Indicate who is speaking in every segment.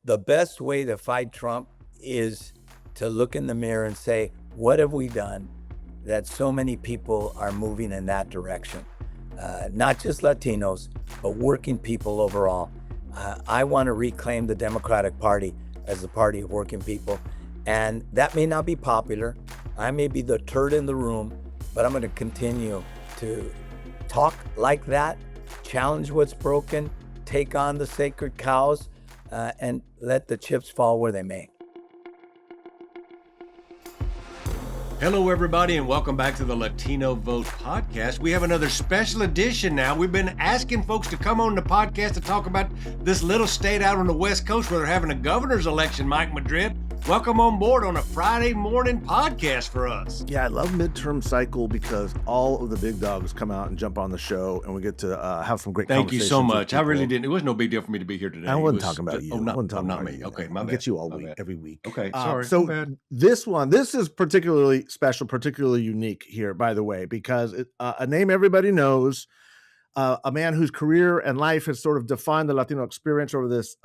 Speaker 1: The best way to fight Trump is to look in the mirror and say, what have we done that so many people are moving in that direction? Not just Latinos, but working people overall. I want to reclaim the Democratic Party as the party of working people. And that may not be popular. I may be the turd in the room, but I'm going to continue to talk like that, challenge what's broken, take on the sacred cows, and let the chips fall where they may.
Speaker 2: Hello, everybody, and welcome back to the Latino Vote podcast. We have another special edition now. We've been asking folks to come on the podcast to talk about this little state out on the West Coast where they're having a governor's election. Mike Madrid, welcome on board on a Friday morning podcast for us.
Speaker 3: Yeah, I love midterm cycle because all of the big dogs come out and jump on the show, and we get to have some great
Speaker 2: Thank you
Speaker 3: conversations.
Speaker 2: so much. I really didn't. It was no big deal for me to be here today.
Speaker 3: I wasn't talking about you.
Speaker 2: Oh, not
Speaker 3: about
Speaker 2: me.
Speaker 3: you.
Speaker 2: Okay, my
Speaker 3: I
Speaker 2: bad.
Speaker 3: get you all
Speaker 2: My
Speaker 3: week,
Speaker 2: bad.
Speaker 3: every week.
Speaker 2: Okay, sorry.
Speaker 3: So this is particularly special, particularly unique here, by the way, because a name everybody knows, a man whose career and life has sort of defined the Latino experience over this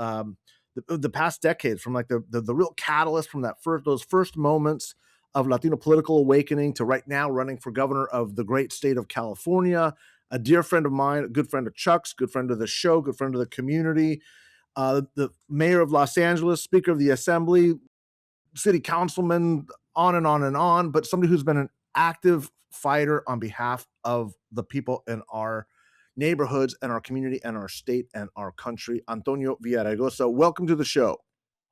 Speaker 3: the past decades, from like the real catalyst from those first moments of Latino political awakening to right now running for governor of the great state of California. A dear friend of mine, a good friend of Chuck's, good friend of the show, good friend of the community, the mayor of Los Angeles, speaker of the assembly, city councilman, on and on and on, but somebody who's been an active fighter on behalf of the people in our neighborhoods and our community and our state and our country. Antonio Villaraigosa, welcome to the show.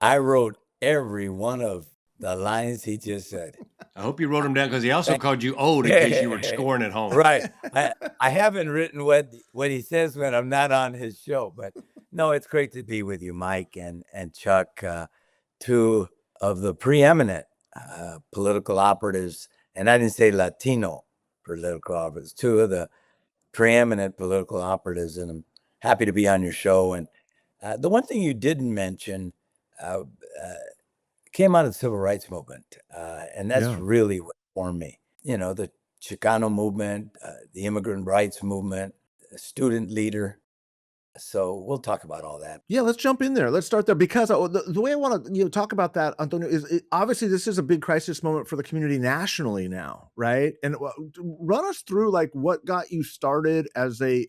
Speaker 1: I wrote every one of the lines he just said.
Speaker 2: I hope you wrote them down because he also called you old in case you were scoring at home.
Speaker 1: Right. I haven't written what he says when I'm not on his show, but no, it's great to be with you, Mike and Chuck, two of the preeminent political operatives, and I didn't say Latino political operatives, two of the preeminent political operatives, and I'm happy to be on your show. And the one thing you didn't mention came out of the civil rights movement, and that's really what formed me. You know, the Chicano movement, the immigrant rights movement, student leader. So we'll talk about all that.
Speaker 3: Yeah, let's jump in there. Let's start there because the way I want to talk about that, Antonio, is obviously this is a big crisis moment for the community nationally now, right? And run us through like what got you started as a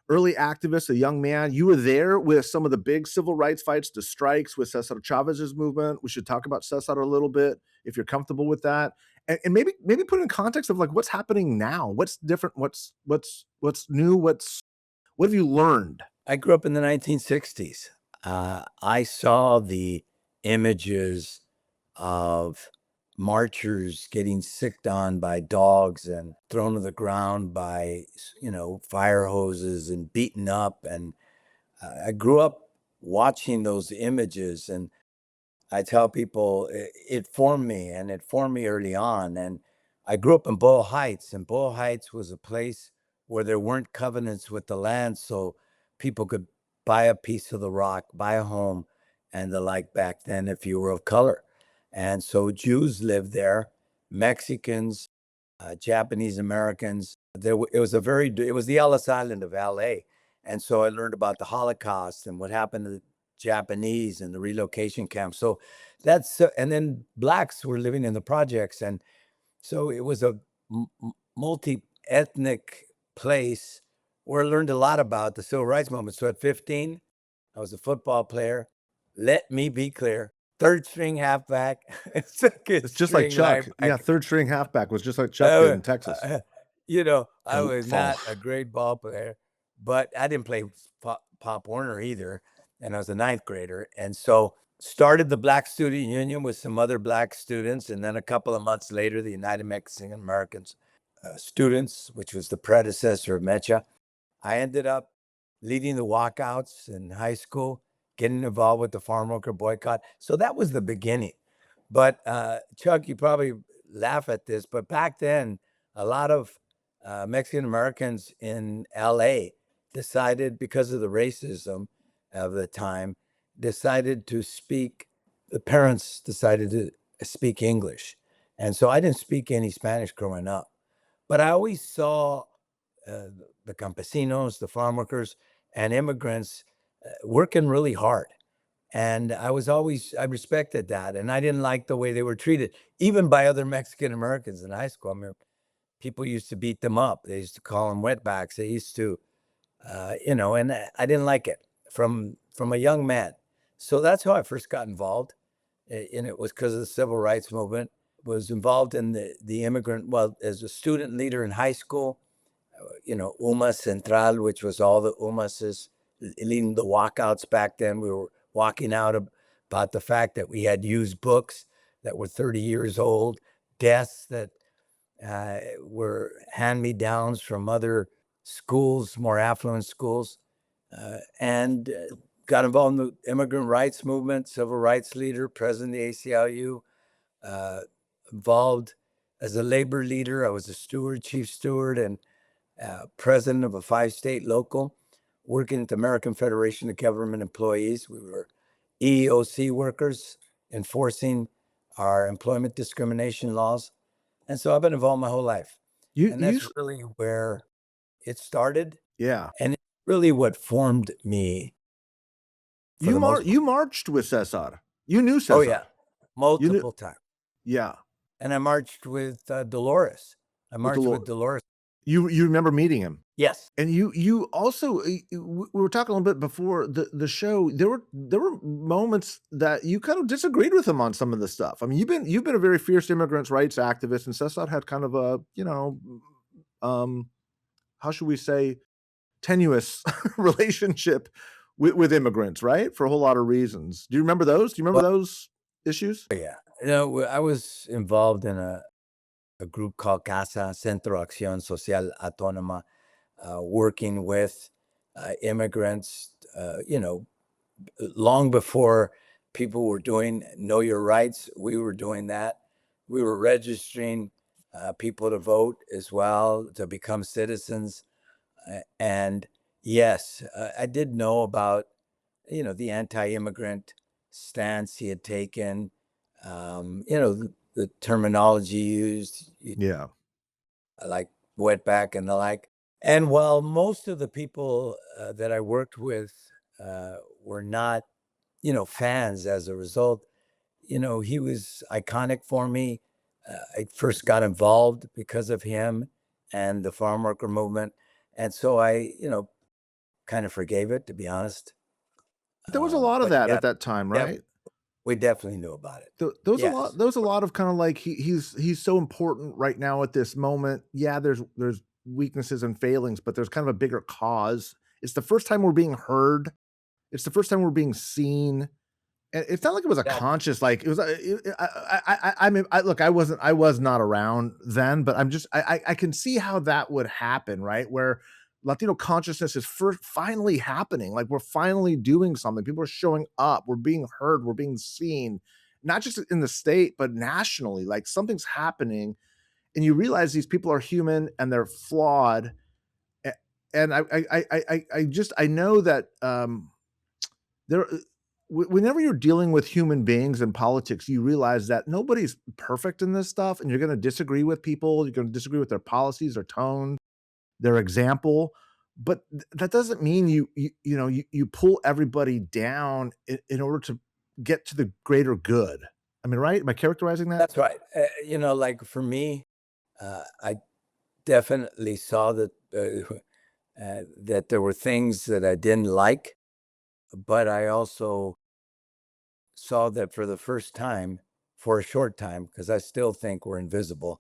Speaker 3: early activist, a young man. You were there with some of the big civil rights fights, the strikes with Cesar Chavez's movement. We should talk about Cesar a little bit if you're comfortable with that, and maybe put in context of like what's happening now, what's different, what's new, what have you learned?
Speaker 1: I grew up in the 1960s. I saw the images of marchers getting sicked on by dogs and thrown to the ground by, fire hoses and beaten up. And I grew up watching those images. And I tell people it formed me, and it formed me early on. And I grew up in Boyle Heights, and Boyle Heights was a place where there weren't covenants with the land, so people could buy a piece of the rock, buy a home, and the like back then if you were of color. And so Jews lived there, Mexicans, Japanese Americans. It was the Ellis Island of LA. And so I learned about the Holocaust and what happened to the Japanese and the relocation camps. So and then blacks were living in the projects. And so it was a multi-ethnic place where I learned a lot about the civil rights movement. So at 15, I was a football player. Let me be clear. Third string halfback.
Speaker 3: It's just like Chuck. Yeah, third string halfback was just like Chuck in Texas.
Speaker 1: I was not a great ball player, but I didn't play Pop Warner either. And I was a ninth grader. And so started the Black Student Union with some other black students. And then a couple of months later, the United Mexican Americans Students, which was the predecessor of MECHA. I ended up leading the walkouts in high school, getting involved with the farm worker boycott. So that was the beginning. But Chuck, you probably laugh at this, but back then, a lot of Mexican Americans in LA decided, because of the racism of the time, the parents decided to speak English. And so I didn't speak any Spanish growing up. But I always saw the campesinos, the farm workers, and immigrants working really hard. And I respected that. And I didn't like the way they were treated, even by other Mexican Americans in high school. I mean, people used to beat them up. They used to call them wetbacks. They used to, and I didn't like it from a young man. So that's how I first got involved. And it was because of the civil rights movement. Was involved in the immigrant, well, as a student leader in high school, UMA Central, which was all the UMAs leading the walkouts back then. We were walking out about the fact that we had used books that were 30 years old, desks that were hand-me-downs from other schools, more affluent schools, and got involved in the immigrant rights movement, civil rights leader, president of the ACLU, involved as a labor leader. I was a steward, chief steward, and president of a 5-state local, working at the American Federation of Government Employees. We were EEOC workers enforcing our employment discrimination laws. And so I've been involved my whole life. And that's really where it started.
Speaker 3: Yeah.
Speaker 1: And it's really what formed me.
Speaker 3: You marched with Cesar. You knew Cesar.
Speaker 1: Oh, yeah. Multiple times.
Speaker 3: Yeah.
Speaker 1: And I marched with Dolores. I marched with Dolores.
Speaker 3: You remember meeting him?
Speaker 1: Yes.
Speaker 3: And you also, we were talking a little bit before the show. There were moments that you kind of disagreed with him on some of the stuff. I mean, you've been a very fierce immigrants' rights activist, and Cesar had kind of a, how should we say, tenuous relationship with immigrants, right? For a whole lot of reasons. Do you remember those? Do you remember those issues?
Speaker 1: Yeah. I was involved in a group called CASA, Centro Acción Social Autónoma, working with immigrants, long before people were doing Know Your Rights. We were doing that. We were registering people to vote as well, to become citizens. And yes, I did know about, the anti-immigrant stance he had taken, the terminology used.
Speaker 3: Yeah.
Speaker 1: Like wetback and the like. And while most of the people that I worked with were not, fans as a result, he was iconic for me. I first got involved because of him and the farm worker movement. And so I, kind of forgave it, to be honest.
Speaker 3: There was a lot of that at that time, right?
Speaker 1: We definitely knew about it.
Speaker 3: There was a lot of kind of like he's so important right now at this moment. Yeah, there's weaknesses and failings, but there's kind of a bigger cause. It's the first time we're being heard. It's the first time we're being seen. And it's not like it was a conscious, like it was. I mean, look, I was not around then, but I can see how that would happen, right? Where Latino consciousness is finally happening. Like we're finally doing something. People are showing up. We're being heard. We're being seen, not just in the state, but nationally. Like something's happening, and you realize these people are human and they're flawed. And I know that whenever you're dealing with human beings in politics, you realize that nobody's perfect in this stuff, and you're going to disagree with people. You're going to disagree with their policies, their tone, their example, but that doesn't mean you pull everybody down in order to get to the greater good. I mean, right? Am I characterizing that?
Speaker 1: That's right. Like for me, I definitely saw that that there were things that I didn't like, but I also saw that for the first time, for a short time, because I still think we're invisible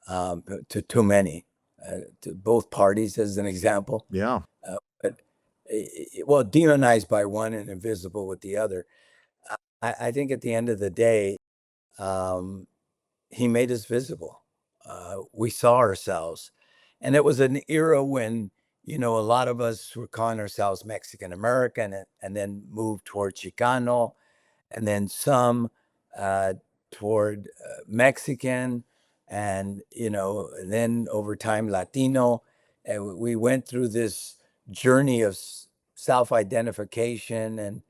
Speaker 1: to too many. To both parties, as an example.
Speaker 3: Yeah.
Speaker 1: But demonized by one and invisible with the other. I think at the end of the day, he made us visible. We saw ourselves, and it was an era when a lot of us were calling ourselves Mexican American, and then moved toward Chicano, and then some toward Mexican. And, then over time, Latino, and we went through this journey of self-identification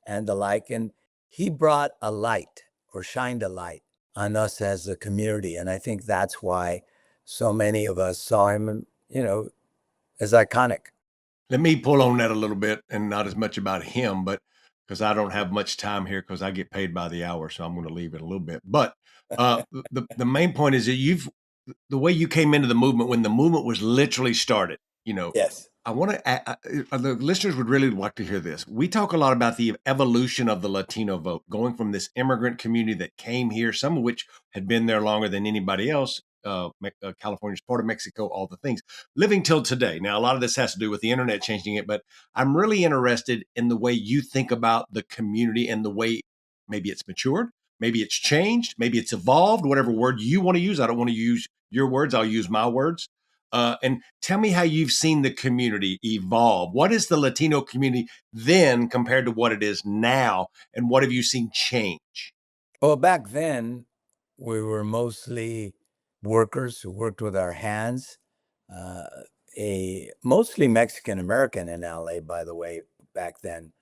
Speaker 1: and the like. And he brought a light, or shined a light on us as a community. And I think that's why so many of us saw him, as iconic.
Speaker 2: Let me pull on that a little bit, and not as much about him, but because I don't have much time here because I get paid by the hour, so I'm going to leave in a little bit. But the main point is that the way you came into the movement when the movement was literally started.
Speaker 1: Yes.
Speaker 2: I want to. The listeners would really like to hear this. We talk a lot about the evolution of the Latino vote, going from this immigrant community that came here, some of which had been there longer than anybody else. California's part of Mexico, all the things, living till today. Now, a lot of this has to do with the internet changing it, but I'm really interested in the way you think about the community and the way maybe it's matured, maybe it's changed, maybe it's evolved, whatever word you want to use. I don't want to use your words. I'll use my words. And tell me how you've seen the community evolve. What is the Latino community then compared to what it is now? And what have you seen change?
Speaker 1: Well, back then, we were mostly workers who worked with our hands. Uh, a mostly Mexican American in LA, by the way, back then.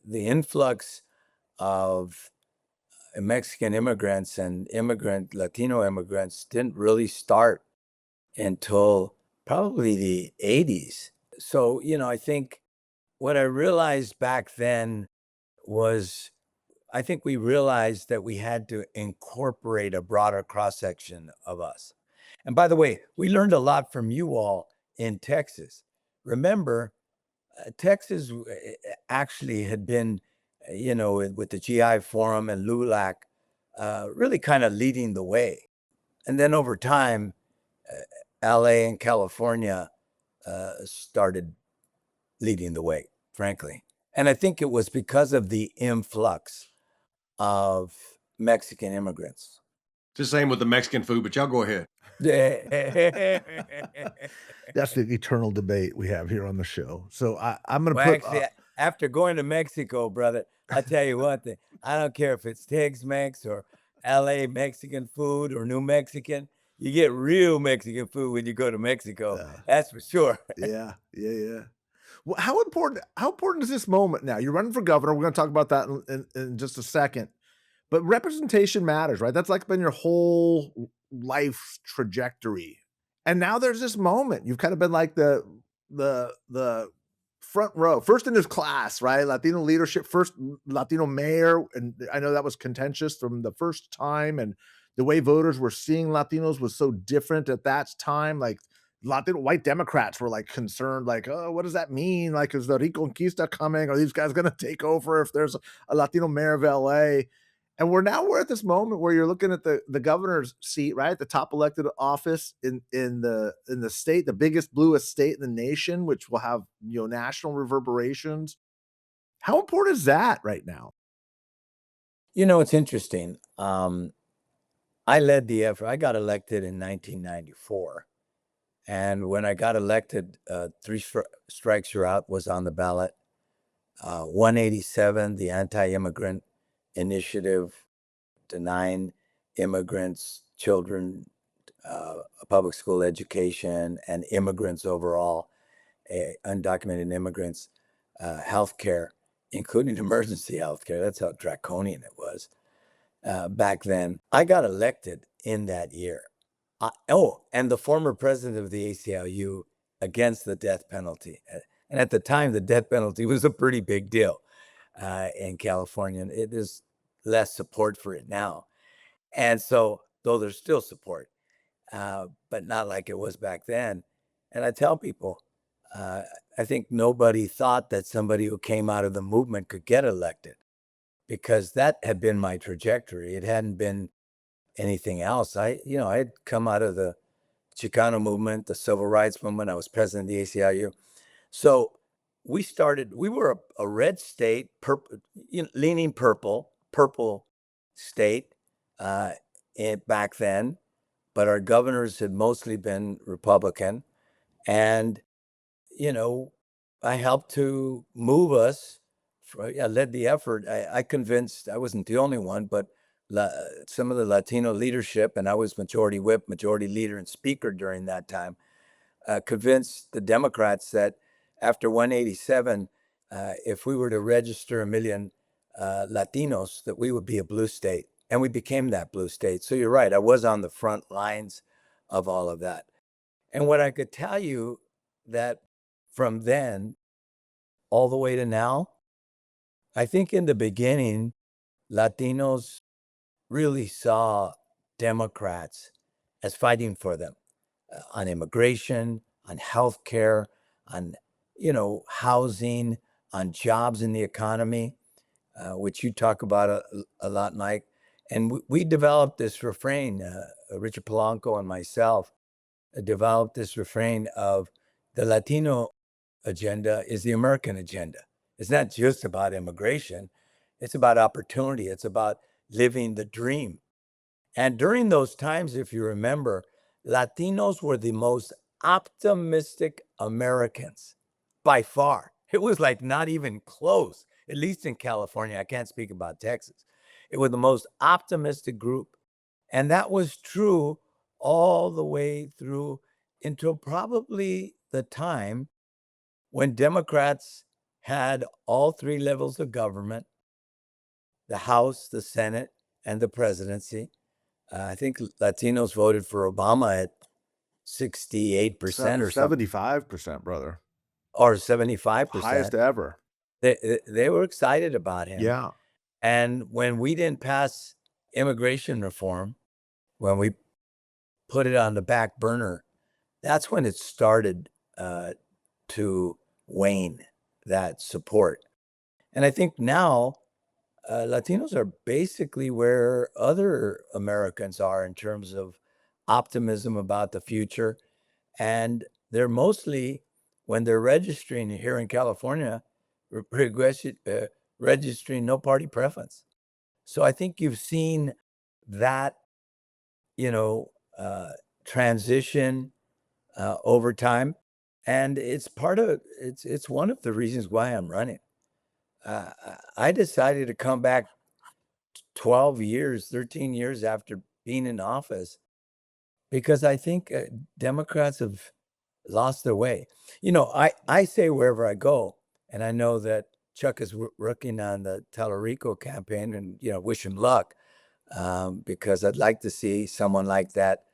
Speaker 1: The influx of Mexican immigrants and Latino immigrants didn't really start until probably the 80s. So, I think what I realized back then was I think we realized that we had to incorporate a broader cross section of us. And by the way, we learned a lot from you all in Texas. Remember, Texas actually had been, with the GI Forum and LULAC, really kind of leading the way. And then over time, LA and California started leading the way, frankly. And I think it was because of the influx of Mexican immigrants.
Speaker 2: It's the same with the Mexican food, but y'all go ahead.
Speaker 3: That's the eternal debate we have here on the show. So I'm going to
Speaker 1: Well,
Speaker 3: put.
Speaker 1: actually, after going to Mexico, brother, I'll tell you one thing. I don't care if it's Tex-Mex or LA Mexican food or New Mexican. You get real Mexican food when you go to Mexico. That's for sure.
Speaker 3: Yeah. Well, how important is this moment now? You're running for governor. We're going to talk about that in just a second. But representation matters, right? That's like been your whole life trajectory. And now there's this moment. You've kind of been like the front row, first in his class, right? Latino leadership, first Latino mayor. And I know that was contentious from the first time. And the way voters were seeing Latinos was so different at that time. Like Latino white Democrats were like concerned, like, oh, what does that mean? Like, is the Reconquista coming? Are these guys going to take over if there's a Latino mayor of LA? And we're at this moment where you're looking at the governor's seat, right? The top elected office in the state, the biggest, bluest state in the nation, which will have, national reverberations. How important is that right now?
Speaker 1: It's interesting. I led the effort. I got elected in 1994. And when I got elected, Three Strikes You're Out was on the ballot. 187, the anti-immigrant initiative, denying immigrants, children, public school education, and immigrants overall, undocumented immigrants, health care, including emergency health care. That's how draconian it was back then. I got elected in that year. And the former president of the ACLU against the death penalty. And at the time, the death penalty was a pretty big deal in California. And it is less support for it now. And so, though there's still support, but not like it was back then. And I tell people, I think nobody thought that somebody who came out of the movement could get elected, because that had been my trajectory. It hadn't been anything else. I had come out of the Chicano movement, the civil rights movement. I was president of the ACLU. So we were a red state, leaning purple state back then, but our governors had mostly been Republican. And, I helped to move us. I led the effort. I convinced, I wasn't the only one, but some of the Latino leadership, and I was majority whip, majority leader, and speaker during that time, convinced the Democrats that after 187, if we were to register 1 million Latinos, that we would be a blue state. And we became that blue state. So you're right. I was on the front lines of all of that. And what I could tell you that from then all the way to now, I think in the beginning, Latinos really saw Democrats as fighting for them on immigration, on healthcare, on housing, on jobs in the economy, which you talk about a lot, Mike. And we developed this refrain. Richard Polanco and myself developed this refrain of the Latino agenda is the American agenda. It's not just about immigration. It's about opportunity. It's about living the dream. And during those times, if you remember, Latinos were the most optimistic Americans by far. It was like not even close, at least in California. I can't speak about Texas. It was the most optimistic group. And that was true all the way through until probably the time when Democrats had all three levels of government, the House, the Senate, and the presidency. I think Latinos voted for Obama at 68% or something,
Speaker 3: 75%, brother.
Speaker 1: or 75%.
Speaker 3: Highest ever.
Speaker 1: They were excited about him.
Speaker 3: Yeah.
Speaker 1: And when we didn't pass immigration reform, when we put it on the back burner, that's when it started to wane, that support. And I think now Latinos are basically where other Americans are in terms of optimism about the future. And they're mostly, when they're registering here in California, registering no party preference. So I think you've seen that, transition over time. And it's one of the reasons why I'm running. I decided to come back 13 years after being in office, because I think Democrats have lost their way. I say wherever I go, and I know that Chuck is working on the Tellerico campaign, and, wish him luck, because I'd like to see someone like that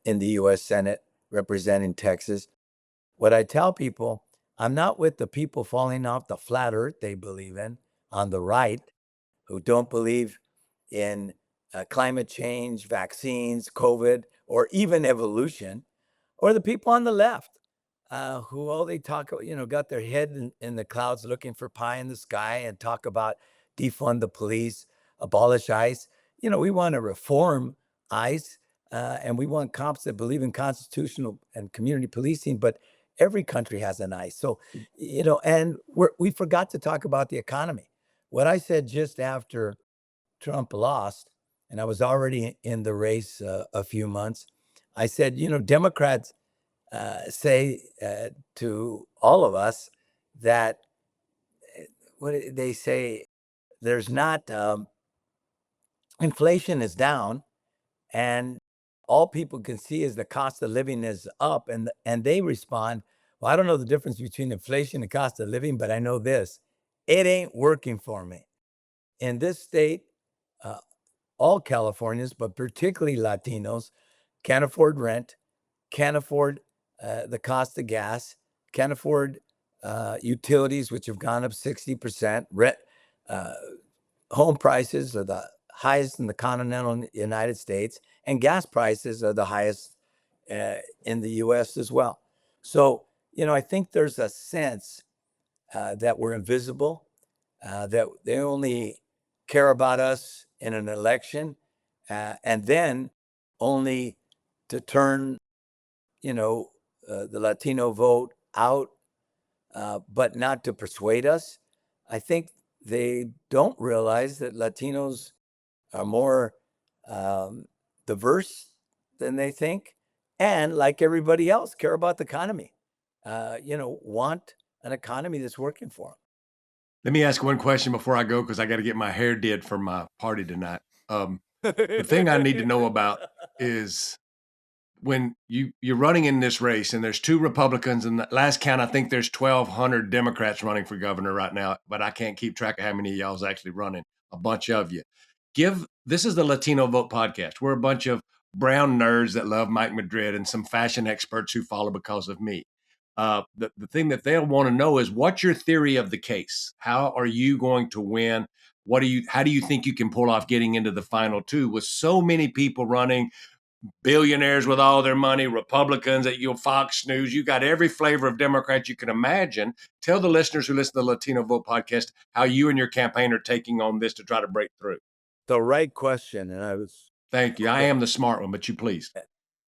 Speaker 1: in the U.S. Senate representing Texas. What I tell people, I'm not with the people falling off the flat earth they believe in on the right, who don't believe in climate change, vaccines, COVID, or even evolution, or the people on the left who all they talk, got their head in the clouds looking for pie in the sky and talk about defund the police, abolish ICE. We want to reform ICE, and we want cops that believe in constitutional and community policing, but every country has an ICE. So, and we forgot to talk about the economy. What I said just after Trump lost, and I was already in the race a few months, I said, Democrats say to all of us that what they say, there's not inflation is down, and all people can see is the cost of living is up, and they respond, well, I don't know the difference between inflation and cost of living, but I know this: it ain't working for me. In this state, all Californians, but particularly Latinos, can't afford rent, can't afford the cost of gas, can't afford utilities, which have gone up 60%. Rent, home prices are the highest in the continental United States, and gas prices are the highest in the U.S. as well. So, I think there's a sense that we're invisible, that they only care about us in an election, and then only to turn, the Latino vote out, but not to persuade us. I think they don't realize that Latinos are more diverse than they think, and like everybody else, care about the economy. Want an economy that's working for them.
Speaker 2: Let me ask one question before I go, because I got to get my hair did for my party tonight. The thing I need to know about is when you're running in this race, and there's two Republicans, and the last count, I think there's 1,200 Democrats running for governor right now, but I can't keep track of how many of y'all's actually running. A bunch of you. This is the Latino Vote Podcast. We're a bunch of brown nerds that love Mike Madrid and some fashion experts who follow because of me. The thing that they'll want to know is, what's your theory of the case? How are you going to win? How do you think you can pull off getting into the final two with so many people running, billionaires with all their money, Republicans at your Fox News? You got every flavor of Democrat you can imagine. Tell the listeners who listen to the Latino Vote podcast how you and your campaign are taking on this to try to break through.
Speaker 1: The right question, and I was
Speaker 2: Thank you. I am the smart one, but you please.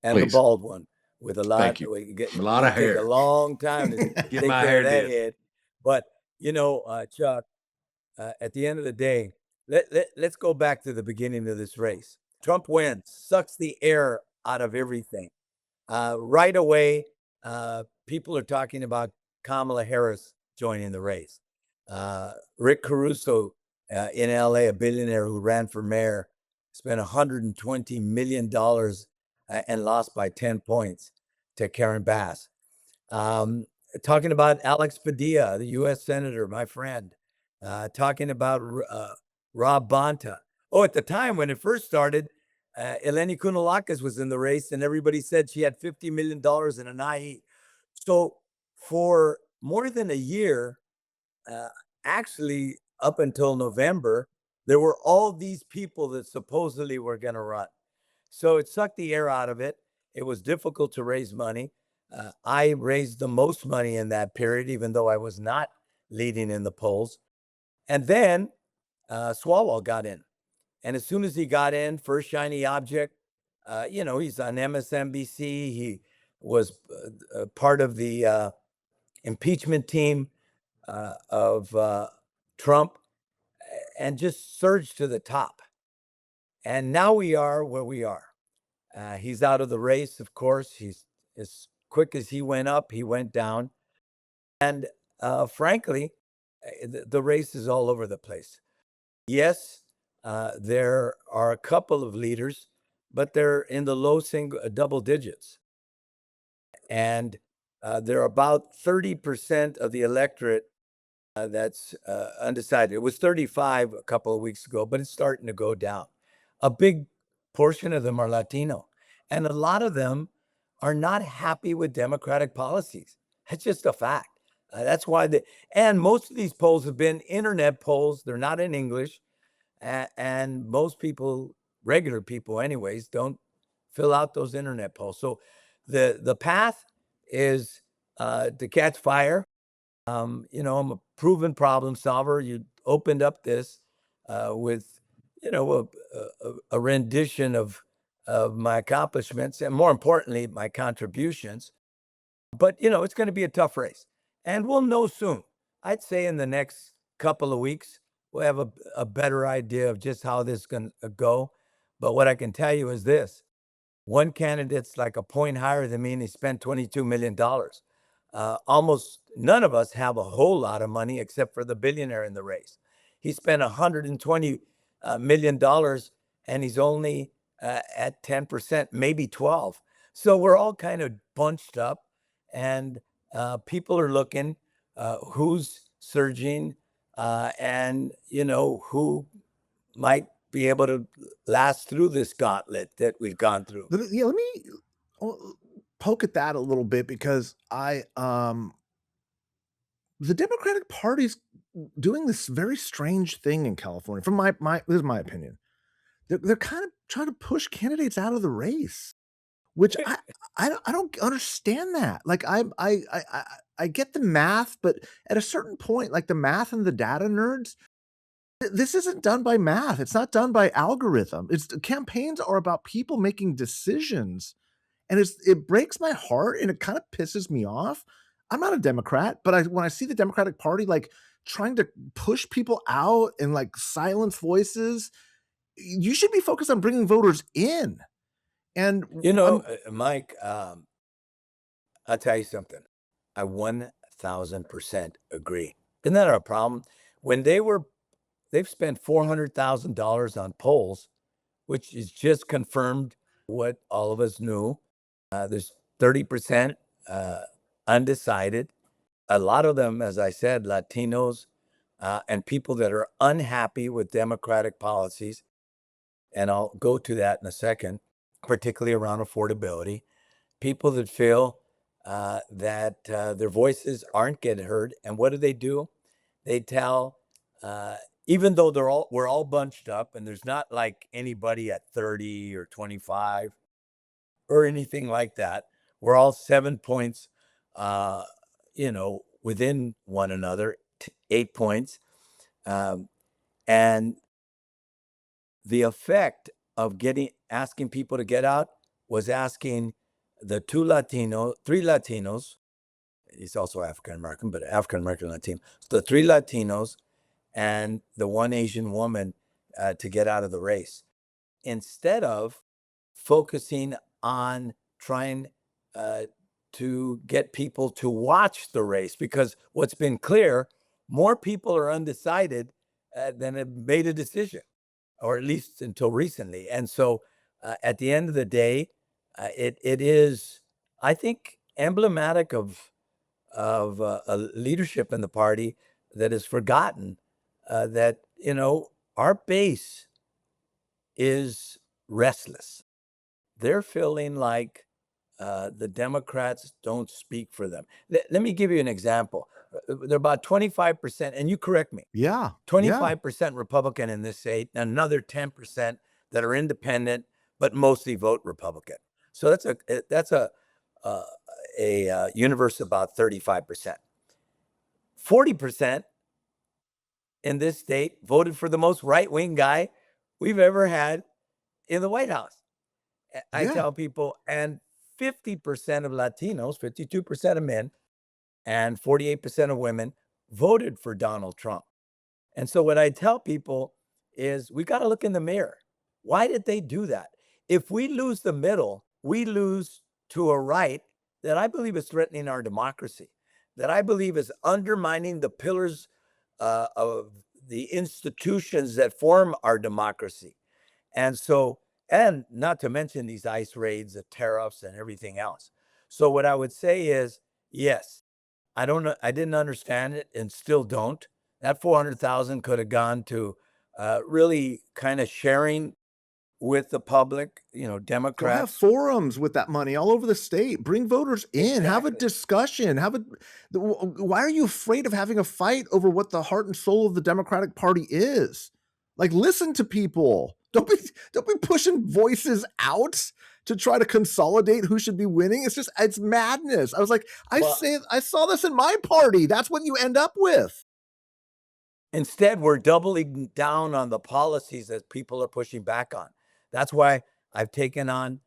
Speaker 1: and the
Speaker 2: Please.
Speaker 1: bald one with a lot.
Speaker 2: Thank you. A lot of
Speaker 1: Take
Speaker 2: hair.
Speaker 1: a long time to
Speaker 2: Get
Speaker 1: take
Speaker 2: my
Speaker 1: care
Speaker 2: hair
Speaker 1: of that
Speaker 2: did.
Speaker 1: head. But Chuck, at the end of the day, let's go back to the beginning of this race. Trump wins, sucks the air out of everything. Right away, people are talking about Kamala Harris joining the race. Rick Caruso in LA, a billionaire who ran for mayor, spent $120 million and lost by 10 points to Karen Bass. Talking about Alex Padilla, the U.S. Senator, my friend. Talking about Rob Bonta. Oh, at the time when it first started, Eleni Kounalakis was in the race, and everybody said she had $50 million in an IE. So for more than a year, actually up until November, there were all these people that supposedly were going to run. So it sucked the air out of it. It was difficult to raise money. I raised the most money in that period, even though I was not leading in the polls. And then Swalwell got in. And as soon as he got in, first shiny object, he's on MSNBC. He was part of the impeachment team of Trump and just surged to the top. And now we are where we are. He's out of the race, of course. He's as quick as he went up, he went down. And frankly, the race is all over the place. Yes, there are a couple of leaders, but they're in the low double digits. And there are about 30% of the electorate that's undecided. It was 35 a couple of weeks ago, but it's starting to go down. A big portion of them are Latino, and a lot of them are not happy with Democratic policies. That's just a fact. That's why and most of these polls have been internet polls. They're not in English. And most people, regular people anyways, don't fill out those internet polls. So the path is to catch fire. I'm a proven problem solver. You opened up this with, a rendition of my accomplishments and, more importantly, my contributions. But, it's going to be a tough race. And we'll know soon. I'd say in the next couple of weeks, we'll have a better idea of just how this is going to go. But what I can tell you is this. One candidate's like a point higher than me, and he spent $22 million. Almost none of us have a whole lot of money except for the billionaire in the race. He spent $120 million, and he's only at 10%, maybe 12. So we're all kind of bunched up, and people are looking who's surging and, who might be able to last through this gauntlet that we've gone through.
Speaker 3: Let me poke at that a little bit, because the Democratic Party's doing this very strange thing in California. From my this is my opinion. They're kind of trying to push candidates out of the race, which I don't understand that. Like I get the math, but at a certain point, like the math and the data nerds, this isn't done by math. It's not done by algorithm. Campaigns are about people making decisions, and it breaks my heart, and it kind of pisses me off. I'm not a Democrat, but when I see the Democratic Party like trying to push people out and like silence voices, you should be focused on bringing voters in. And
Speaker 1: Mike, I'll tell you something. I 1000% agree. Isn't that our problem? When they've spent $400,000 on polls, which is just confirmed what all of us knew. There's 30% undecided. A lot of them, as I said, Latinos and people that are unhappy with Democratic policies. And I'll go to that in a second, particularly around affordability. People that feel that their voices aren't getting heard. And what do? They tell, even though we're all bunched up, and there's not like anybody at 30 or 25 or anything like that. We're all 7 points, within one another, 8 points. And the effect of asking people to get out was asking the three Latinos, he's also African-American, but African-American Latino, the three Latinos and the one Asian woman to get out of the race, instead of focusing on trying to get people to watch the race. Because what's been clear, more people are undecided than have made a decision, or at least until recently. And so at the end of the day, it is, I think, emblematic of a leadership in the party that has forgotten that, our base is restless. They're feeling like the Democrats don't speak for them. Let me give you an example. They're about 25%, and you correct me.
Speaker 3: Yeah.
Speaker 1: 25% Republican in this state, and another 10% that are independent, but mostly vote Republican. So that's a universe about 35%. 40% in this state voted for the most right-wing guy we've ever had in the White House. I tell people, and 50% of Latinos, 52% of men, and 48% of women voted for Donald Trump. And so what I tell people is we got to look in the mirror. Why did they do that? If we lose the middle, we lose to a right that I believe is threatening our democracy, that I believe is undermining the pillars of the institutions that form our democracy. And so, and not to mention these ICE raids, the tariffs, and everything else. So what I would say is, yes, I didn't understand it and still don't. That 400,000 could have gone to really kind of sharing with the public,
Speaker 3: Go have
Speaker 1: Democrats.
Speaker 3: forums with that money all over the state. Bring voters in. Have a
Speaker 1: Exactly.
Speaker 3: discussion. Why are you afraid of having a fight over what the heart and soul of the Democratic Party is? Like, listen to people. Don't be pushing voices out to try to consolidate who should be winning. It's madness. I was like, I saw this in my party. That's what you end up with.
Speaker 1: Instead, we're doubling down on the policies that people are pushing back on. That's why I've taken on,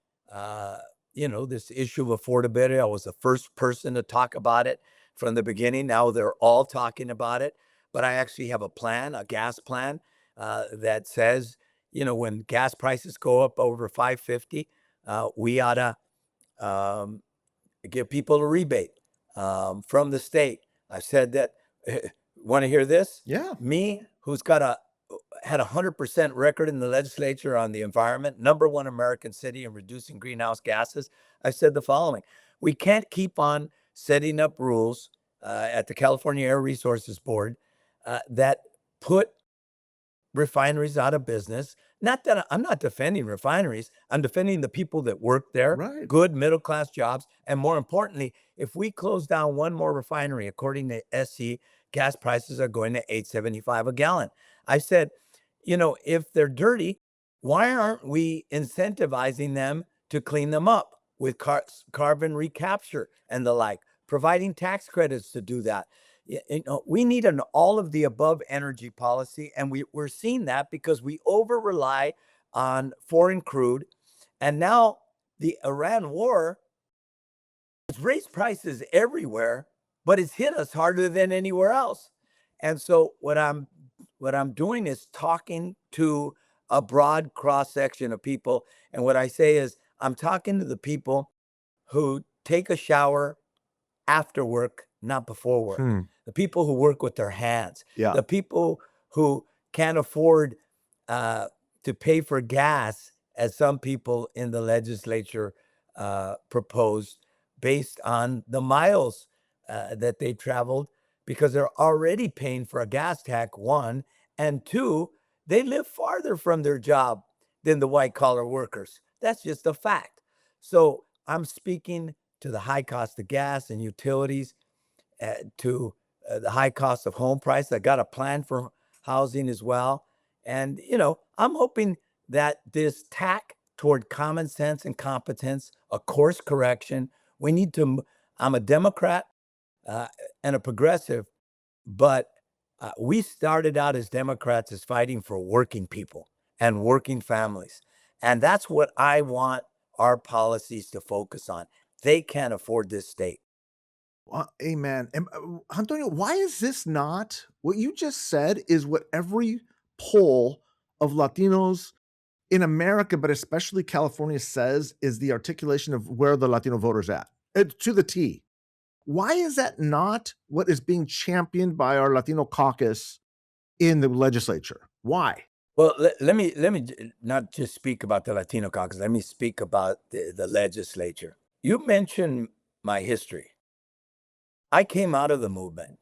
Speaker 1: this issue of affordability. I was the first person to talk about it from the beginning. Now they're all talking about it. But I actually have a plan, a gas plan, that says, when gas prices go up over $5.50, we ought to give people a rebate from the state. I said that. Want to hear this?
Speaker 3: Yeah.
Speaker 1: Me, who's had a 100% record in the legislature on the environment, #1 American city in reducing greenhouse gases, I said the following: we can't keep on setting up rules at the California Air Resources Board that put refineries out of business. Not that I'm not defending refineries. I'm defending the people that work there,
Speaker 3: Right.
Speaker 1: good middle-class jobs. And more importantly, if we close down one more refinery, according to SC, gas prices are going to $8.75 a gallon. I said, if they're dirty, why aren't we incentivizing them to clean them up with carbon recapture and the like, providing tax credits to do that? We need an all of the above energy policy, and we're seeing that because we over rely on foreign crude. And now the Iran war has raised prices everywhere, but it's hit us harder than anywhere else. And so what I'm doing is talking to a broad cross section of people. And what I say is I'm talking to the people who take a shower after work, not before work. The people who work with their hands.
Speaker 3: Yeah.
Speaker 1: The people who can't afford to pay for gas, as some people in the legislature proposed, based on the miles that they traveled, because they're already paying for a gas tax, one, and two, they live farther from their job than the white collar workers. That's just a fact. So I'm speaking to the high cost of gas and utilities, to the high cost of home price. I got a plan for housing as well. And, I'm hoping that this tack toward common sense and competence, a course correction, we need to, I'm a Democrat uh, and a progressive, but we started out as Democrats as fighting for working people and working families. And that's what I want our policies to focus on. They can't afford this state.
Speaker 3: Amen. And, Antonio, why is this not what you just said? Is what every poll of Latinos in America, but especially California, says is the articulation of where the Latino voters at to the T. Why is that not what is being championed by our Latino caucus in the legislature? Why?
Speaker 1: Well, let me not just speak about the Latino caucus. Let me speak about the legislature. You mentioned my history. I came out of the movement.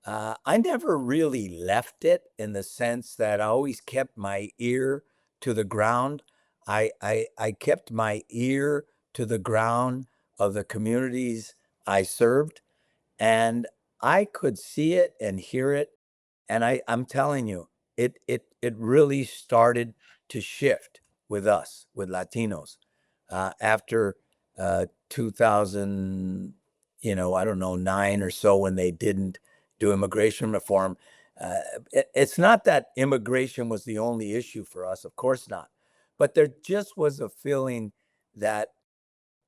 Speaker 1: I never really left it in the sense that I always kept my ear to the ground. I kept my ear to the ground of the communities I served, and I could see it and hear it. And I'm telling you, it really started to shift with us, with Latinos, after 2000, I don't know, 9 or so, when they didn't do immigration reform. It's not that immigration was the only issue for us, of course not, but there just was a feeling that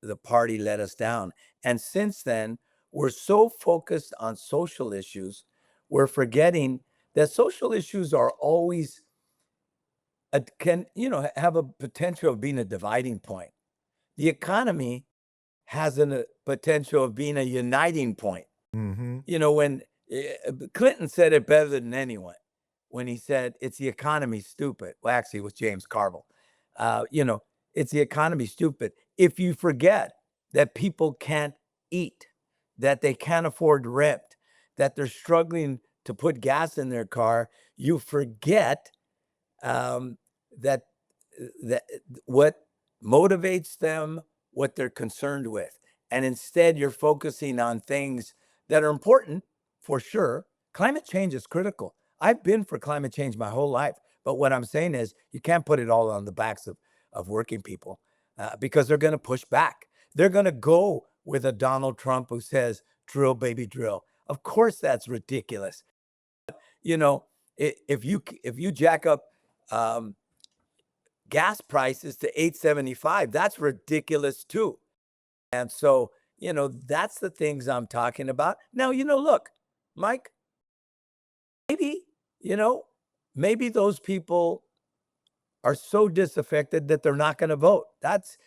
Speaker 1: the party let us down. And since then, we're so focused on social issues, we're forgetting that social issues are always can have a potential of being a dividing point. The economy has a potential of being a uniting point.
Speaker 3: Mm-hmm.
Speaker 1: When Clinton said it better than anyone, when he said it's the economy, stupid. Well, actually, it was James Carville. It's the economy, stupid. If you forget that people can't eat, that they can't afford rent, that they're struggling to put gas in their car, you forget um, that what motivates them, what they're concerned with, and instead you're focusing on things that are important for sure. Climate change is critical. I've been for climate change my whole life, but what I'm saying is you can't put it all on the backs of working people because they're going to push back. They're going to go with a Donald Trump who says, "Drill, baby, drill." Of course, that's ridiculous. You know, if you jack up gas prices to $8.75, that's ridiculous too. And so, that's the things I'm talking about. Now, look, Mike, maybe, you know, maybe those people are so disaffected that they're not going to vote. That's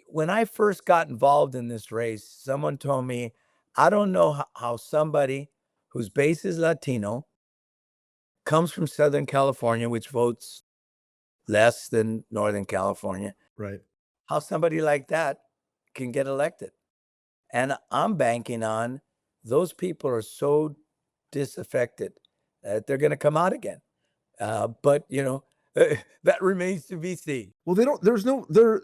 Speaker 1: when I first got involved in this race, someone told me, I don't know how somebody whose base is Latino comes from Southern California, which votes less than Northern California,
Speaker 3: Right.
Speaker 1: how somebody like that can get elected. And I'm banking on those people are so disaffected that they're going to come out again. But, that remains to be seen.
Speaker 3: Well, they don't. There's no. There.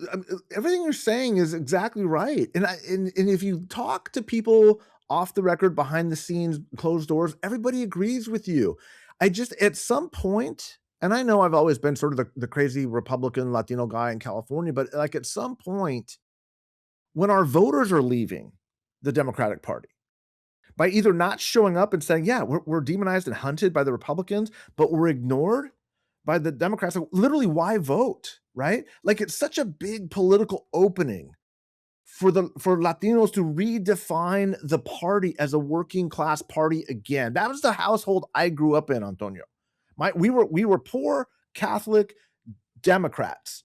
Speaker 3: Everything you're saying is exactly right. And if you talk to people off the record, behind the scenes, closed doors, everybody agrees with you. I just at some point, and I know I've always been sort of the crazy Republican Latino guy in California, but like at some point, when our voters are leaving the Democratic Party by either not showing up and saying, "Yeah, we're demonized and hunted by the Republicans," but we're ignored by the Democrats. Like, literally, why vote? Right? Like, it's such a big political opening for Latinos to redefine the party as a working class party again. That was the household I grew up in, Antonio. We were poor Catholic Democrats,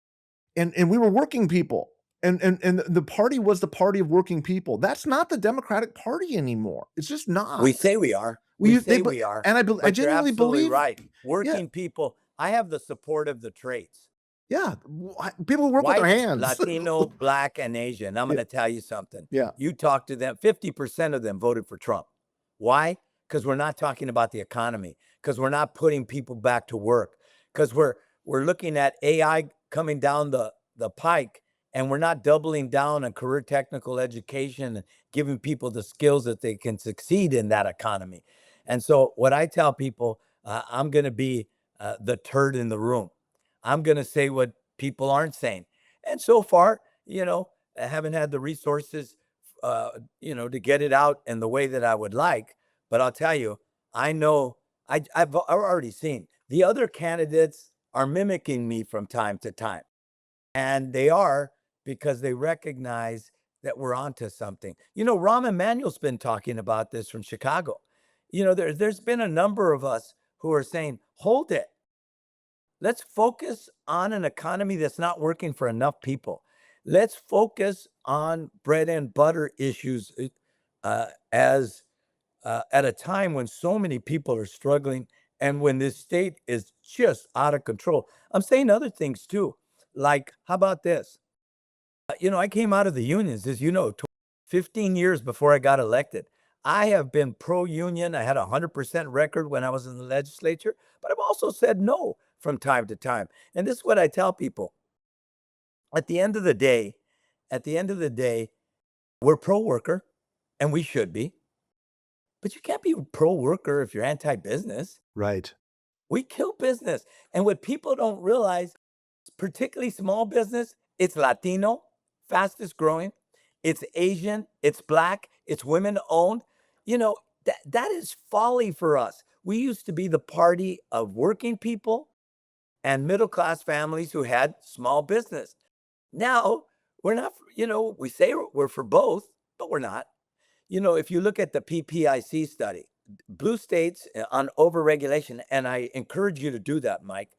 Speaker 3: and we were working people. And the party was the party of working people. That's not the Democratic Party anymore. It's just not.
Speaker 1: We say we are.
Speaker 3: We
Speaker 1: say
Speaker 3: they-
Speaker 1: we are.
Speaker 3: and I
Speaker 1: But you're
Speaker 3: genuinely
Speaker 1: absolutely
Speaker 3: believe
Speaker 1: right. Working people, I have the support of the trades.
Speaker 3: Yeah, people work with
Speaker 1: White,
Speaker 3: their hands.
Speaker 1: Latino, Black, and Asian. I'm going to tell you something.
Speaker 3: Yeah.
Speaker 1: You talk to them, 50% of them voted for Trump. Why? Because we're not talking about the economy, because we're not putting people back to work, because we're looking at AI coming down the pike, and we're not doubling down on career technical education and giving people the skills that they can succeed in that economy. And so, what I tell people, I'm going to be the turd in the room. I'm going to say what people aren't saying. And so far, I haven't had the resources, to get it out in the way that I would like. But I'll tell you, I know I've already seen the other candidates are mimicking me from time to time. And they are because they recognize that we're onto something. Rahm Emanuel's been talking about this from Chicago. There's been a number of us who are saying, hold it. Let's focus on an economy that's not working for enough people. Let's focus on bread and butter issues as at a time when so many people are struggling and when this state is just out of control. I'm saying other things too, like, how about this? I came out of the unions, as 15 years before I got elected. I have been pro-union. I had a 100% record when I was in the legislature, but I've also said no from time to time. And this is what I tell people. At the end of the day, we're pro-worker, and we should be. But you can't be pro-worker if you're anti-business.
Speaker 3: Right.
Speaker 1: We kill business. And what people don't realize, particularly small business, it's Latino, fastest growing. It's Asian, it's Black, it's women owned. That is folly for us. We used to be the party of working people and middle-class families who had small business. Now, we're not, we say we're for both, but we're not. If you look at the PPIC study, blue states on overregulation, and I encourage you to do that, Mike.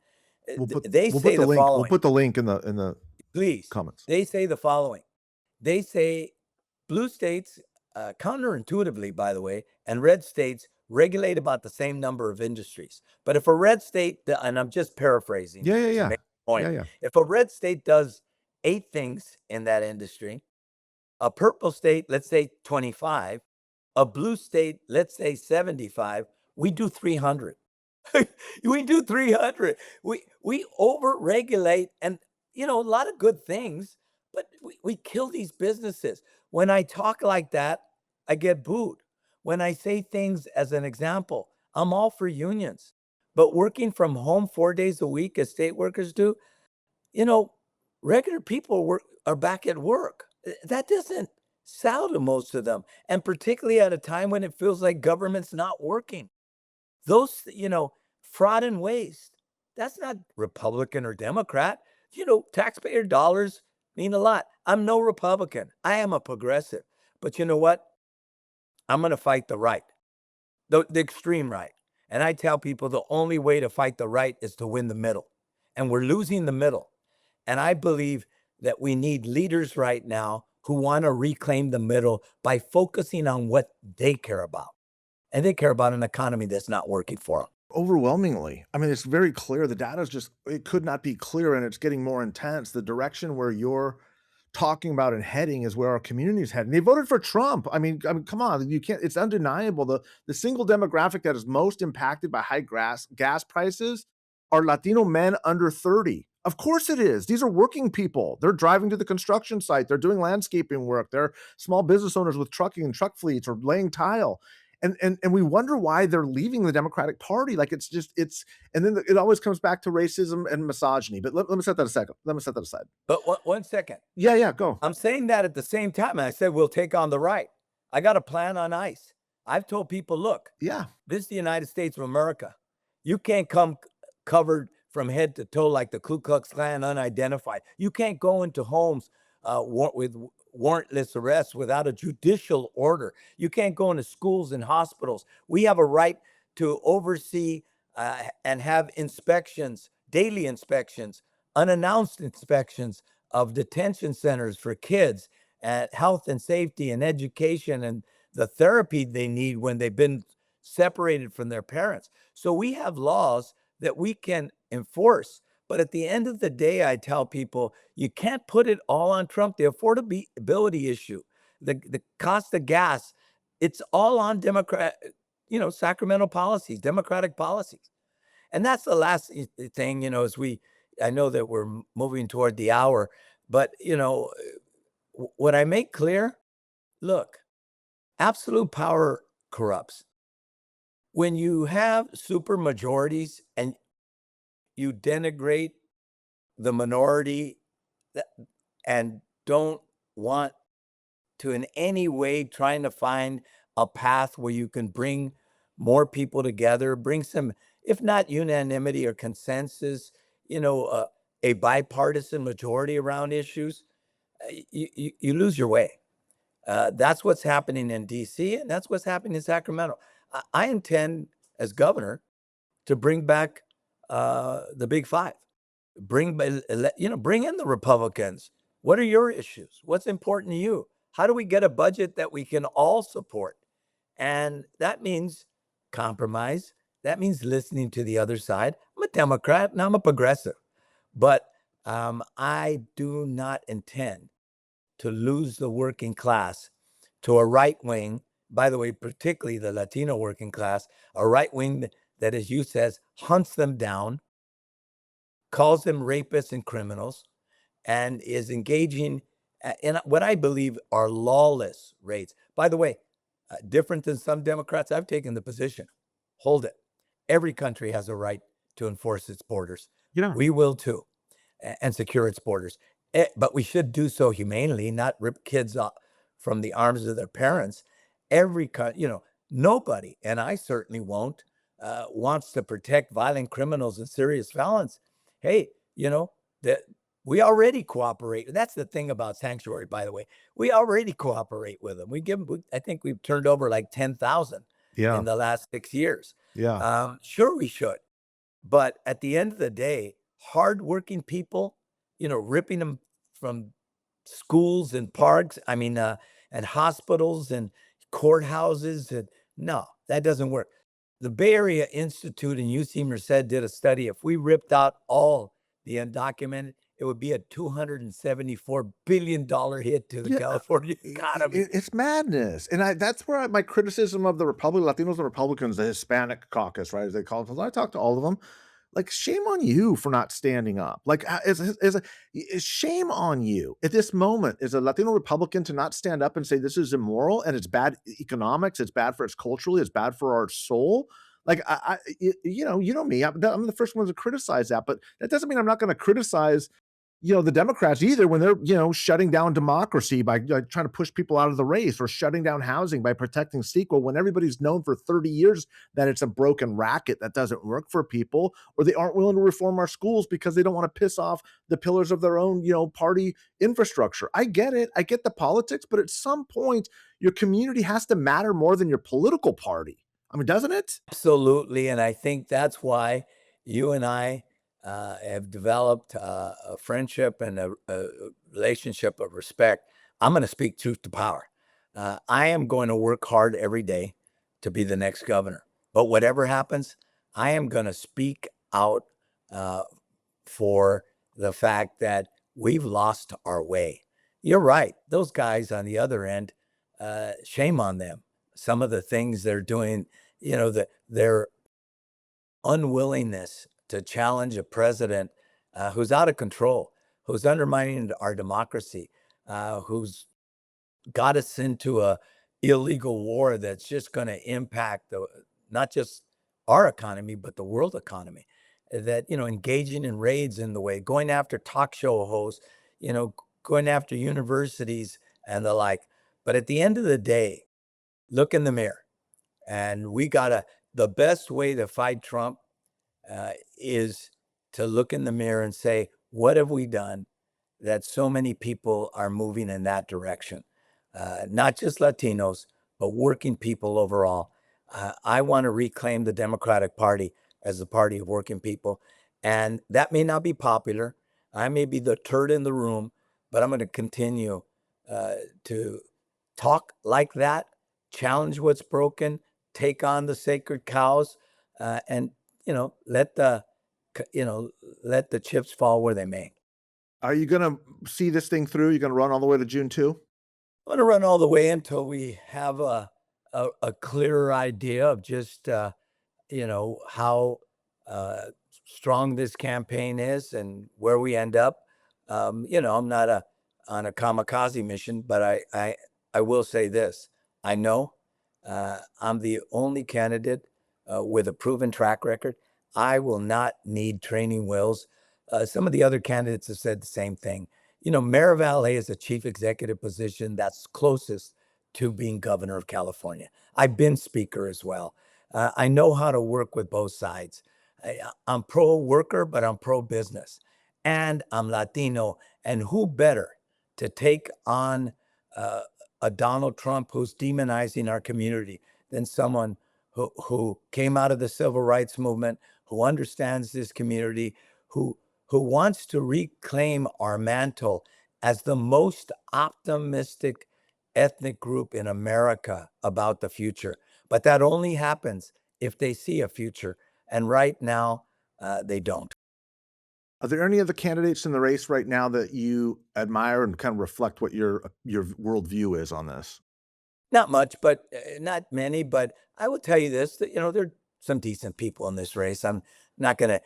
Speaker 1: They say the following.
Speaker 3: We'll put the link in the
Speaker 1: Please.
Speaker 3: comments.
Speaker 1: They say the following. They say blue states, counterintuitively, by the way, and red states regulate about the same number of industries. But if a red state, and I'm just paraphrasing.
Speaker 3: Yeah.
Speaker 1: Point.
Speaker 3: Yeah.
Speaker 1: If a red state does 8 things in that industry, a purple state, let's say 25, a blue state, let's say 75, we do 300. We do 300. We overregulate, and a lot of good things, but we kill these businesses. When I talk like that, I get booed. When I say things as an example, I'm all for unions. But working from home 4 days a week as state workers do, regular people are back at work. That doesn't sell to most of them. And particularly at a time when it feels like government's not working. Those, fraud and waste, that's not Republican or Democrat. Taxpayer dollars mean a lot. I'm no Republican. I am a progressive. But you know what? I'm going to fight the right, the extreme right. And I tell people the only way to fight the right is to win the middle. And we're losing the middle. And I believe that we need leaders right now who want to reclaim the middle by focusing on what they care about. And they care about an economy that's not working for them.
Speaker 3: Overwhelmingly. I mean, it's very clear. The data is it could not be clearer, and it's getting more intense. The direction where you're talking about and heading is where our community is heading. They voted for Trump. I mean, come on, you can't. It's undeniable. The single demographic that is most impacted by high gas prices are Latino men under 30. Of course it is. These are working people. They're driving to the construction site. They're doing landscaping work. They're small business owners with trucking and truck fleets or laying tile. And we wonder why they're leaving the Democratic Party. Like and then it always comes back to racism and misogyny. But let me set that aside.
Speaker 1: But one second.
Speaker 3: Yeah, go.
Speaker 1: I'm saying that at the same time. And I said, we'll take on the right. I got a plan on ice. I've told people, look, this is the United States of America. You can't come covered from head to toe like the Ku Klux Klan, unidentified. You can't go into homes with warrantless arrests without a judicial order. You can't go into schools and hospitals. We have a right to oversee and have inspections, daily inspections, unannounced inspections of detention centers for kids, and health and safety and education and the therapy they need when they've been separated from their parents. So we have laws that we can enforce. But at the end of the day, I tell people, you can't put it all on Trump. The affordability issue, the cost of gas, it's all on Sacramento policies, Democratic policies. And that's the last thing, I know that we're moving toward the hour, But, what I make clear, look, absolute power corrupts. When you have super majorities and you denigrate the minority that, and don't want to in any way trying to find a path where you can bring more people together, bring some, if not unanimity or consensus, you know, uh, a bipartisan majority around issues, you lose your way. That's what's happening in DC, and that's what's happening in Sacramento. I intend, as governor, to bring back the Big Five. Bring in the Republicans. What are your issues? What's important to you? How do we get a budget that we can all support? And that means compromise. That means listening to the other side. I'm a Democrat and I'm a progressive, but I do not intend to lose the working class to a right wing, by the way, particularly the Latino working class, a right wing that, as you says, hunts them down, calls them rapists and criminals, and is engaging in what I believe are lawless raids. By the way, different than some Democrats, I've taken the position. Hold it. Every country has a right to enforce its borders.
Speaker 3: Yeah.
Speaker 1: We will too, and secure its borders. But we should do so humanely, not rip kids off from the arms of their parents. Nobody, and I certainly won't, wants to protect violent criminals and serious felons. Hey, that we already cooperate. That's the thing about sanctuary, by the way. We already cooperate with them. I think we've turned over like 10,000
Speaker 3: Yeah.
Speaker 1: in the last 6 years.
Speaker 3: Yeah.
Speaker 1: Sure, we should. But at the end of the day, hardworking people, ripping them from schools and parks, and hospitals and courthouses, and no, that doesn't work. The Bay Area Institute and UC Merced did a study. If we ripped out all the undocumented, it would be a $274 billion hit to the
Speaker 3: Yeah,
Speaker 1: California economy.
Speaker 3: it's madness, and that's where my criticism of the Latinos and Republicans, the Hispanic caucus, right, as they call it. I talk to all of them. Like, shame on you for not standing up. Like, is shame on you at this moment as a Latino Republican to not stand up and say this is immoral and it's bad economics, it's bad for us culturally, it's bad for our soul. Like, you know me, I'm the first one to criticize that, but that doesn't mean I'm not going to criticize the Democrats either when they're, shutting down democracy by trying to push people out of the race, or shutting down housing by protecting CEQA, when everybody's known for 30 years that it's a broken racket that doesn't work for people, or they aren't willing to reform our schools because they don't want to piss off the pillars of their own, party infrastructure. I get it. I get the politics, but at some point your community has to matter more than your political party. I mean, doesn't it?
Speaker 1: Absolutely, and I think that's why you and I have developed a friendship and a relationship of respect. I'm going to speak truth to power. I am going to work hard every day to be the next governor. But whatever happens, I am going to speak out uh, for the fact that we've lost our way. You're right. Those guys on the other end, shame on them. Some of the things they're doing, their unwillingness to challenge a president who's out of control, who's undermining our democracy, who's got us into a illegal war that's just going to impact not just our economy but the world economy. That engaging in raids in the way, going after talk show hosts, going after universities and the like. But at the end of the day, look in the mirror, and the best way to fight Trump is to look in the mirror and say, what have we done that so many people are moving in that direction? Not just Latinos, but working people overall. I want to reclaim the Democratic Party as the party of working people. And that may not be popular. I may be the turd in the room, but I'm going to continue to talk like that, challenge what's broken, take on the sacred cows, and you know, let the let the chips fall where they may.
Speaker 3: Are you going to see this thing through? You're going to run all the way to June 2?
Speaker 1: I'm going to run all the way until we have a clearer idea of just how uh, strong this campaign is and where we end up. I'm not on a kamikaze mission, but I will say this. I know I'm the only candidate with a proven track record. I will not need training wheels. Some of the other candidates have said the same thing. Mayor of LA is a chief executive position that's closest to being governor of California. I've been speaker as well. I know how to work with both sides. I'm pro worker, but I'm pro business. And I'm Latino. And who better to take on a Donald Trump who's demonizing our community than someone who came out of the civil rights movement, who understands this community, who wants to reclaim our mantle as the most optimistic ethnic group in America about the future. But that only happens if they see a future. And right now, they don't.
Speaker 3: Are there any other candidates in the race right now that you admire and kind of reflect what your worldview is on this?
Speaker 1: Not much, but not many. But I will tell you this, that, there are some decent people in this race. I'm not going to,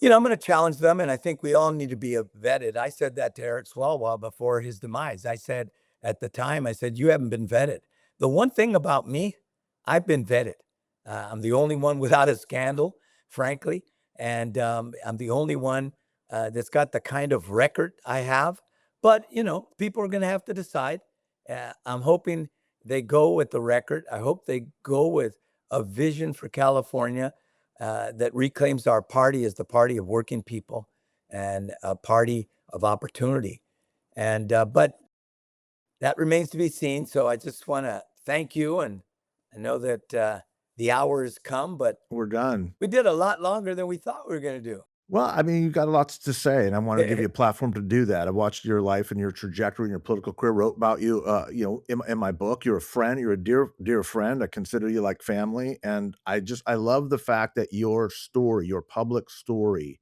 Speaker 1: I'm going to challenge them. And I think we all need to be vetted. I said that to Eric Swalwell before his demise. I said at the time, I said, you haven't been vetted. The one thing about me, I've been vetted. I'm the only one without a scandal, frankly. And I'm the only one that's got the kind of record I have. But, people are going to have to decide. I'm hoping they go with the record. I hope they go with a vision for California that reclaims our party as the party of working people and a party of opportunity. And but that remains to be seen. So I just want to thank you. And I know that the hour has come, but
Speaker 3: We're done.
Speaker 1: we did a lot longer than we thought we were going to do.
Speaker 3: Well, I mean, you've got lots to say, and I want to give you a platform to do that. I watched your life and your trajectory and your political career, wrote about you, in my book. You're a friend. You're a dear, dear friend. I consider you like family. And I love the fact that your story, your public story,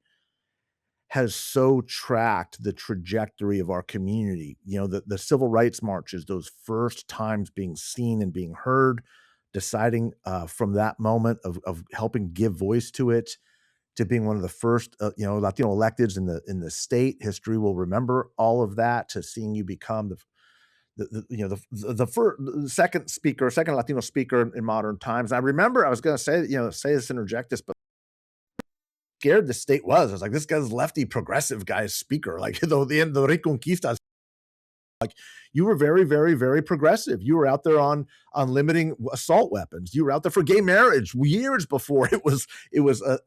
Speaker 3: has so tracked the trajectory of our community. The civil rights marches, those first times being seen and being heard, deciding from that moment of helping give voice to it, to being one of the first, Latino electeds in the state. History will remember all of that. To seeing you become the second Latino speaker in modern times. And I remember I was going to say this, interject this, but scared the state was. I was like, this guy's lefty progressive guy's speaker. Like the end of the Reconquista. Like, you were very, very, very progressive. You were out there on limiting assault weapons. You were out there for gay marriage years before it was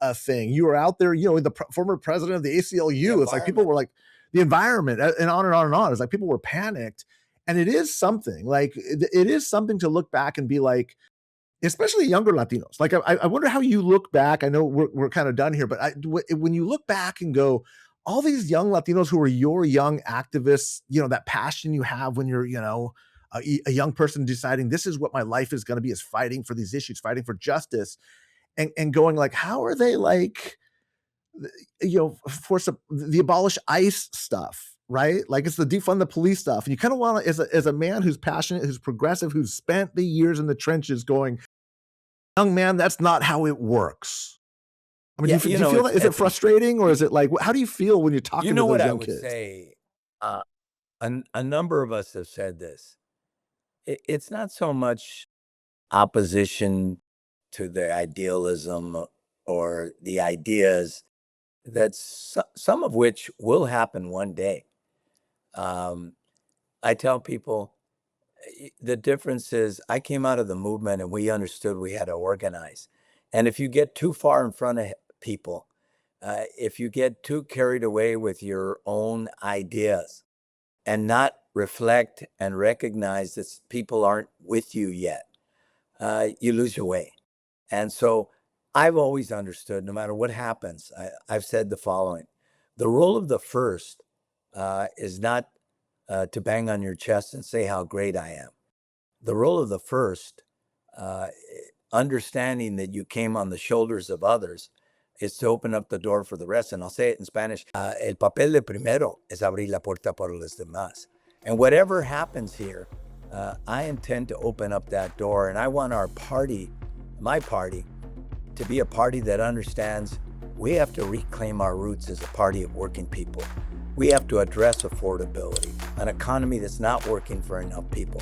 Speaker 3: a thing. You were out there, the former president of the ACLU. It's like people were like, the environment, and on and on and on. It's like people were panicked. And it is something to look back and be like, especially younger Latinos. Like, I wonder how you look back. I know we're kind of done here, but when you look back and go, all these young Latinos who are your young activists, that passion you have when you're, a young person deciding this is what my life is going to be, is fighting for these issues, fighting for justice, and going like, how are they like, for the abolish ICE stuff, right? Like, it's the defund the police stuff. And you kind of want to, as a man who's passionate, who's progressive, who's spent the years in the trenches going, young man, that's not how it works. I mean, do you feel that? Is it frustrating, or is it like, how do you feel when you're talking to those young kids?
Speaker 1: Say, a number of us have said this. It's not so much opposition to the idealism or the ideas that some of which will happen one day. I tell people the difference is I came out of the movement and we understood we had to organize. And if you get too far in front of people, if you get too carried away with your own ideas and not reflect and recognize that people aren't with you yet, you lose your way. And so I've always understood, no matter what happens, I've said the following: the role of the first is not to bang on your chest and say how great I am. The role of the first, understanding that you came on the shoulders of others, is to open up the door for the rest. And I'll say it in Spanish: el papel de primero es abrir la puerta para los demás. And whatever happens here, I intend to open up that door. And I want our party, my party, to be a party that understands we have to reclaim our roots as a party of working people. we have to address affordability, an economy that's not working for enough people.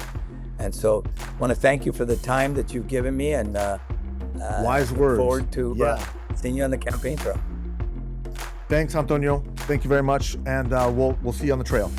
Speaker 1: And so I want to thank you for the time that you've given me, and
Speaker 3: Wise
Speaker 1: look
Speaker 3: words.
Speaker 1: forward to
Speaker 3: Yeah.
Speaker 1: seeing you on the campaign trail.
Speaker 3: Thanks, Antonio. Thank you very much. And we'll see you on the trail.